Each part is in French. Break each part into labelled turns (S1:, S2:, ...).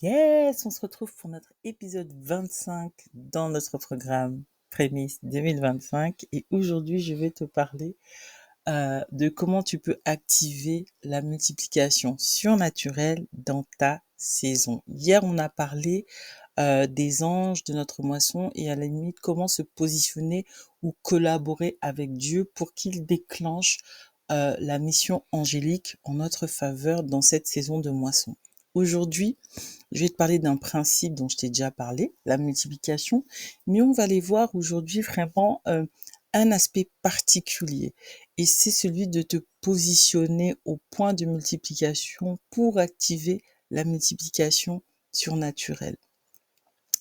S1: Yes, on se retrouve pour notre épisode 25 dans notre programme Prémisse 2025 et aujourd'hui je vais te parler de comment tu peux activer la multiplication surnaturelle dans ta saison. Hier on a parlé des anges de notre moisson et à la limite comment se positionner ou collaborer avec Dieu pour qu'il déclenche la mission angélique en notre faveur dans cette saison de moisson. Aujourd'hui, je vais te parler d'un principe dont je t'ai déjà parlé, la multiplication, mais on va aller voir aujourd'hui vraiment un aspect particulier et c'est celui de te positionner au point de multiplication pour activer la multiplication surnaturelle.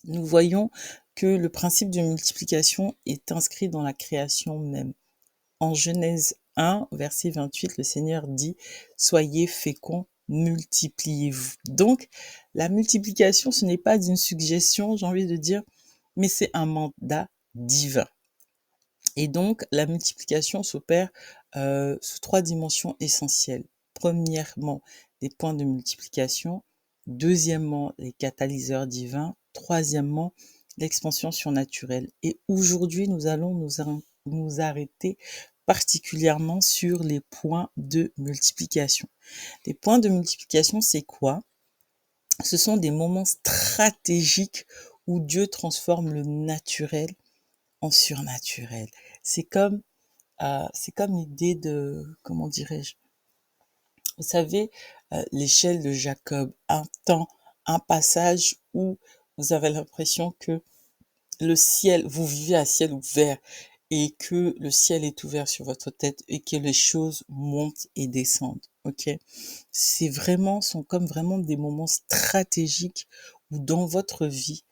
S1: Nous voyons que le principe de multiplication est inscrit dans la création même. En Genèse 1, verset 28, le Seigneur dit « Soyez féconds, multipliez-vous ». Donc, la multiplication, ce n'est pas une suggestion, j'ai envie de dire, mais c'est un mandat divin. Et donc, la multiplication s'opère sous trois dimensions essentielles. Premièrement, les points de multiplication. Deuxièmement, les catalyseurs divins. Troisièmement, l'expansion surnaturelle. Et aujourd'hui, nous allons nous arrêter particulièrement sur les points de multiplication. Les points de multiplication, c'est quoi? Ce sont des moments stratégiques où Dieu transforme le naturel en surnaturel. C'est comme l'idée de, comment dirais-je, vous savez, l'échelle de Jacob, un temps, un passage où vous avez l'impression que le ciel, vous vivez à ciel ouvert et que le ciel est ouvert sur votre tête et que les choses montent et descendent. Ok, c'est vraiment, sont comme vraiment des moments stratégiques où dans votre vie,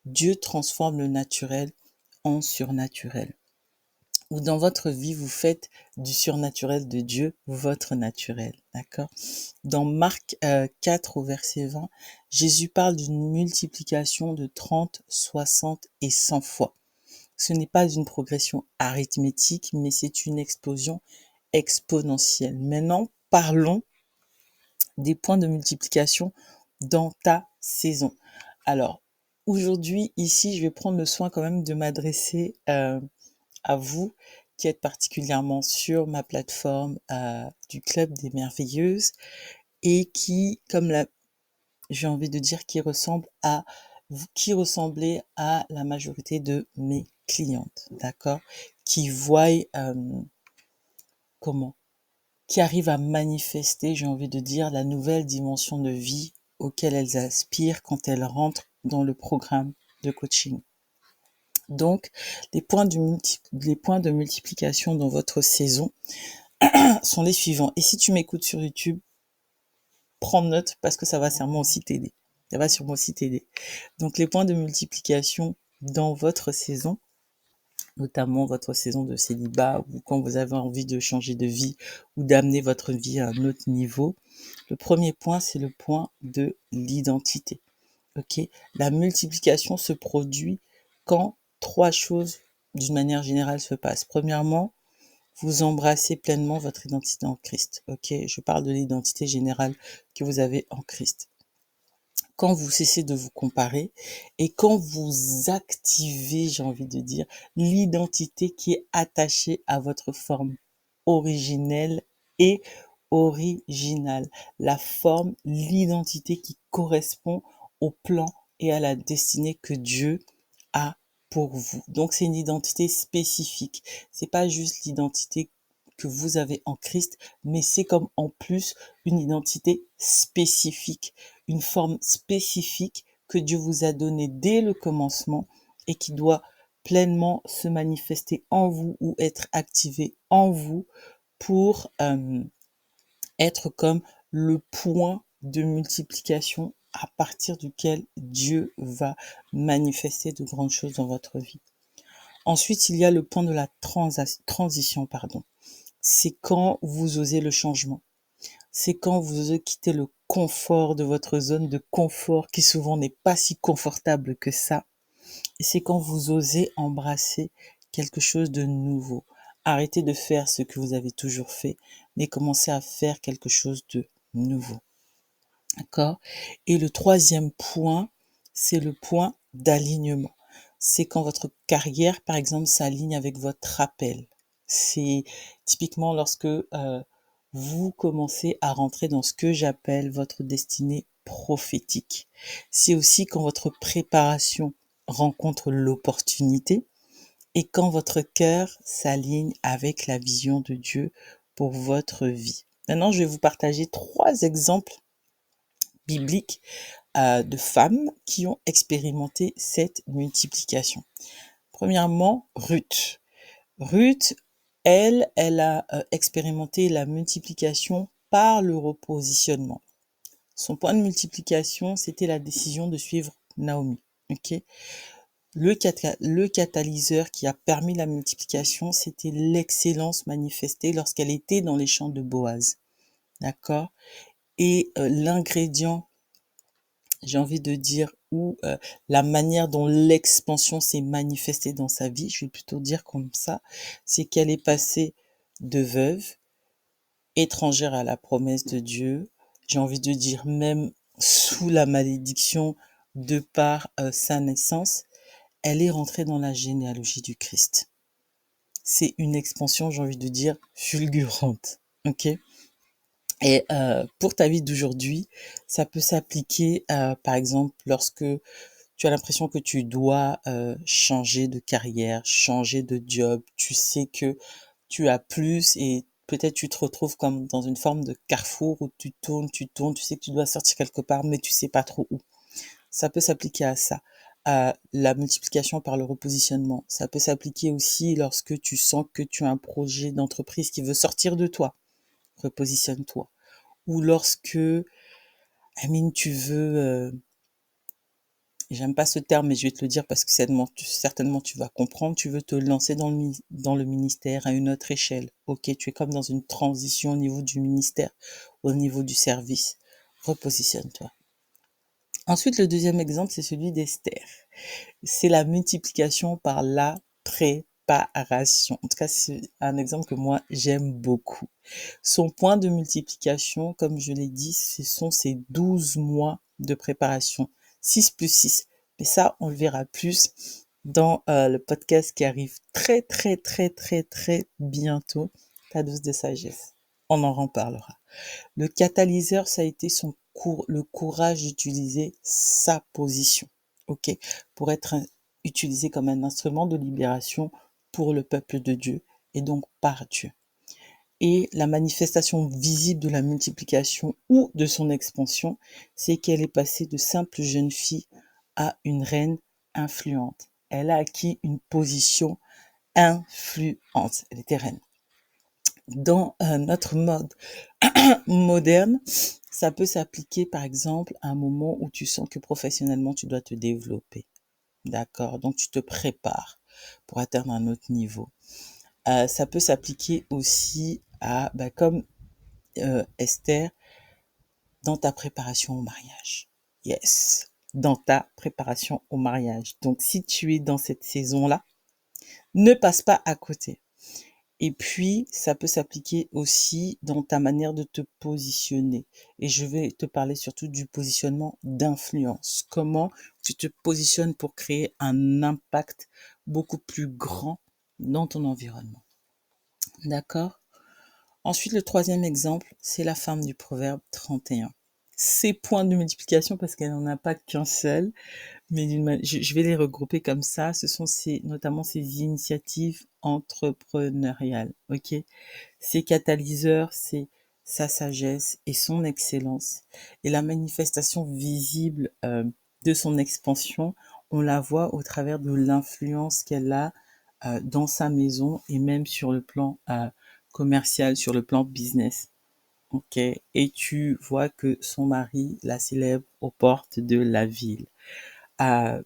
S1: Dieu transforme le naturel en surnaturel. Ou dans votre vie, vous faites du surnaturel de Dieu votre naturel, d'accord? Dans Marc 4 au verset 20, Jésus parle d'une multiplication de 30, 60 et 100 fois. Ce n'est pas une progression arithmétique, mais c'est une explosion exponentielle. Maintenant, parlons des points de multiplication dans ta saison. Alors, aujourd'hui, ici, je vais prendre le soin quand même de m'adresser à vous qui êtes particulièrement sur ma plateforme du Club des Merveilleuses et qui, j'ai envie de dire, qui ressemblait à la majorité de mes clientes, d'accord, qui voient comment, qui arrivent à manifester, j'ai envie de dire, la nouvelle dimension de vie auquel elles aspirent quand elles rentrent dans le programme de coaching. Donc, les points de multiplication dans votre saison sont les suivants. Et si tu m'écoutes sur YouTube, prends note parce que ça va sûrement aussi t'aider. Ça va sûrement aussi t'aider. Donc, les points de multiplication dans votre saison, notamment votre saison de célibat ou quand vous avez envie de changer de vie ou d'amener votre vie à un autre niveau. Le premier point, c'est le point de l'identité. Ok, la multiplication se produit quand trois choses, d'une manière générale, se passent. Premièrement, vous embrassez pleinement votre identité en Christ. Ok, je parle de l'identité générale que vous avez en Christ. Quand vous cessez de vous comparer et quand vous activez, j'ai envie de dire, l'identité qui est attachée à votre forme originelle et originale. La forme, l'identité qui correspond au plan et à la destinée que Dieu a pour vous. Donc c'est une identité spécifique. C'est pas juste l'identité que vous avez en Christ, mais c'est comme en plus une identité spécifique, une forme spécifique que Dieu vous a donnée dès le commencement et qui doit pleinement se manifester en vous ou être activée en vous pour être comme le point de multiplication à partir duquel Dieu va manifester de grandes choses dans votre vie. Ensuite, il y a le point de la transition, pardon. C'est quand vous osez le changement. C'est quand vous osez quitter le confort de votre zone de confort qui souvent n'est pas si confortable que ça. Et c'est quand vous osez embrasser quelque chose de nouveau. Arrêtez de faire ce que vous avez toujours fait, mais commencez à faire quelque chose de nouveau. D'accord? Et le troisième point, c'est le point d'alignement. C'est quand votre carrière, par exemple, s'aligne avec votre appel. C'est typiquement lorsque, vous commencez à rentrer dans ce que j'appelle votre destinée prophétique. C'est aussi quand votre préparation rencontre l'opportunité et quand votre cœur s'aligne avec la vision de Dieu pour votre vie. Maintenant, je vais vous partager 3 exemples bibliques de femmes qui ont expérimenté cette multiplication. Premièrement, Ruth. Ruth, elle a expérimenté la multiplication par le repositionnement. Son point de multiplication, c'était la décision de suivre Naomi. Ok. Le catalyseur qui a permis la multiplication, c'était l'excellence manifestée lorsqu'elle était dans les champs de Boaz. D'accord? Et l'ingrédient, j'ai envie de dire, ou la manière dont l'expansion s'est manifestée dans sa vie, je vais plutôt dire comme ça, c'est qu'elle est passée de veuve, étrangère à la promesse de Dieu, j'ai envie de dire même sous la malédiction de par sa naissance, elle est rentrée dans la généalogie du Christ. C'est une expansion, j'ai envie de dire, fulgurante. Ok? Et pour ta vie d'aujourd'hui, ça peut s'appliquer, par exemple, lorsque tu as l'impression que tu dois changer de carrière, changer de job, tu sais que tu as plus et peut-être tu te retrouves comme dans une forme de carrefour où tu tournes, tu sais que tu dois sortir quelque part, mais tu sais pas trop où. Ça peut s'appliquer à ça, à la multiplication par le repositionnement. Ça peut s'appliquer aussi lorsque tu sens que tu as un projet d'entreprise qui veut sortir de toi. Repositionne-toi. Ou lorsque, tu veux, j'aime pas ce terme, mais je vais te le dire parce que certainement tu vas comprendre, tu veux te lancer dans le ministère à une autre échelle. Ok, tu es comme dans une transition au niveau du ministère, au niveau du service. Repositionne-toi. Ensuite, le deuxième exemple, c'est celui d'Esther. C'est la multiplication par la préparation. En tout cas, c'est un exemple que moi, j'aime beaucoup. Son point de multiplication, comme je l'ai dit, ce sont ces 12 mois de préparation. 6 plus 6. Mais ça, on le verra plus dans le podcast qui arrive très, très, très, très, très bientôt. Ta dose de sagesse. On en reparlera. Le catalyseur, ça a été le courage d'utiliser sa position, ok, pour être utilisé comme un instrument de libération pour le peuple de Dieu et donc par Dieu. Et la manifestation visible de la multiplication ou de son expansion, c'est qu'elle est passée de simple jeune fille à une reine influente. Elle a acquis une position influente. Elle était reine. Dans notre mode moderne, ça peut s'appliquer par exemple à un moment où tu sens que professionnellement tu dois te développer. D'accord? Donc tu te prépares pour atteindre un autre niveau. Ça peut s'appliquer aussi à, comme Esther, dans ta préparation au mariage. Yes, dans ta préparation au mariage. Donc si tu es dans cette saison-là, ne passe pas à côté. Et puis, ça peut s'appliquer aussi dans ta manière de te positionner. Et je vais te parler surtout du positionnement d'influence. Comment tu te positionnes pour créer un impact beaucoup plus grand dans ton environnement. D'accord? Ensuite, le troisième exemple, c'est la femme du proverbe 31. Ces points de multiplication, parce qu'elle n'en a pas qu'un seul, mais je vais les regrouper comme ça. Ce sont notamment ces initiatives entrepreneuriales, ok? Ces catalyseurs, c'est sa sagesse et son excellence. Et la manifestation visible de son expansion, on la voit au travers de l'influence qu'elle a dans sa maison et même sur le plan commercial, sur le plan business. Ok, et tu vois que son mari la célèbre aux portes de la ville. Euh,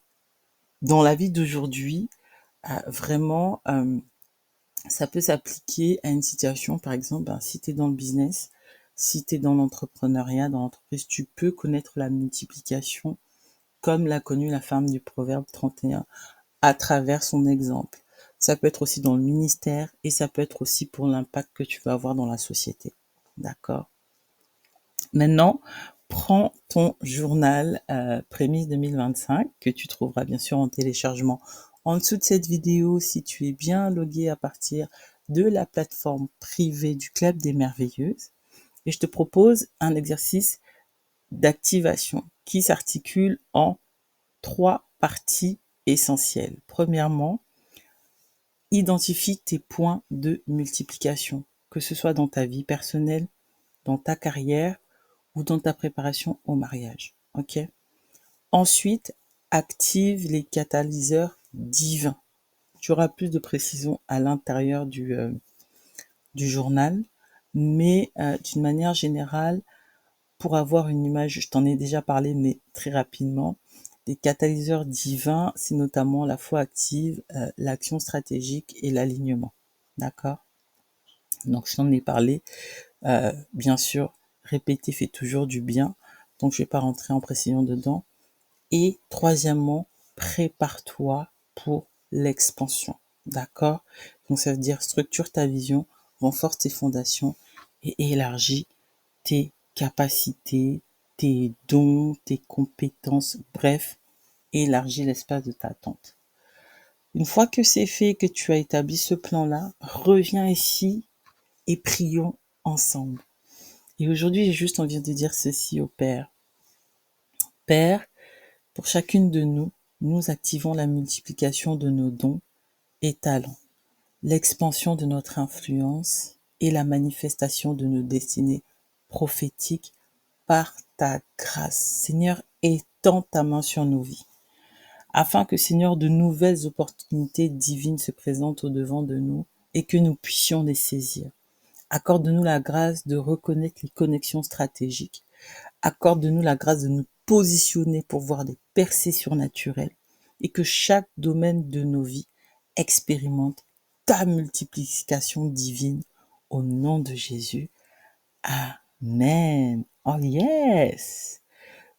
S1: dans la vie d'aujourd'hui, vraiment, ça peut s'appliquer à une situation, par exemple, si tu es dans le business, si tu es dans l'entrepreneuriat, dans l'entreprise, tu peux connaître la multiplication comme l'a connue la femme du Proverbe 31 à travers son exemple. Ça peut être aussi dans le ministère et ça peut être aussi pour l'impact que tu vas avoir dans la société. D'accord? Maintenant, prends ton journal Prémisse 2025 que tu trouveras bien sûr en téléchargement en dessous de cette vidéo si tu es bien logué à partir de la plateforme privée du Club des Merveilleuses. Et je te propose un exercice d'activation qui s'articule en 3 parties essentielles. Premièrement, identifie tes points de multiplication, que ce soit dans ta vie personnelle, dans ta carrière ou dans ta préparation au mariage. Ok? Ensuite, active les catalyseurs divins. Tu auras plus de précision à l'intérieur du journal, mais d'une manière générale, pour avoir une image, je t'en ai déjà parlé, mais très rapidement, les catalyseurs divins, c'est notamment la foi active, l'action stratégique et l'alignement. D'accord? Donc, je t'en ai parlé. Bien sûr, répéter fait toujours du bien. Donc, je vais pas rentrer en précision dedans. Et troisièmement, prépare-toi pour l'expansion. D'accord? Donc, ça veut dire structure ta vision, renforce tes fondations et élargis tes capacités, tes dons, tes compétences, bref, élargis l'espace de ta tente. Une fois que c'est fait, que tu as établi ce plan-là, reviens ici et prions ensemble. Et aujourd'hui, j'ai juste envie de dire ceci au Père. Père, pour chacune de nous, nous activons la multiplication de nos dons et talents, l'expansion de notre influence et la manifestation de nos destinées prophétiques par ta grâce. Seigneur, étends ta main sur nos vies, afin que, Seigneur, de nouvelles opportunités divines se présentent au-devant de nous et que nous puissions les saisir. Accorde-nous la grâce de reconnaître les connexions stratégiques. Accorde-nous la grâce de nous positionner pour voir des percées surnaturelles et que chaque domaine de nos vies expérimente ta multiplication divine au nom de Jésus. Amen. Oh yes.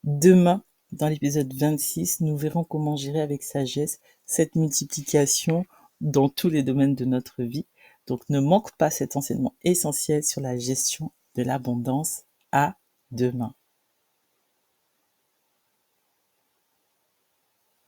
S1: Demain, dans l'épisode 26, nous verrons comment gérer avec sagesse cette multiplication dans tous les domaines de notre vie. Donc ne manque pas cet enseignement essentiel sur la gestion de l'abondance. À demain.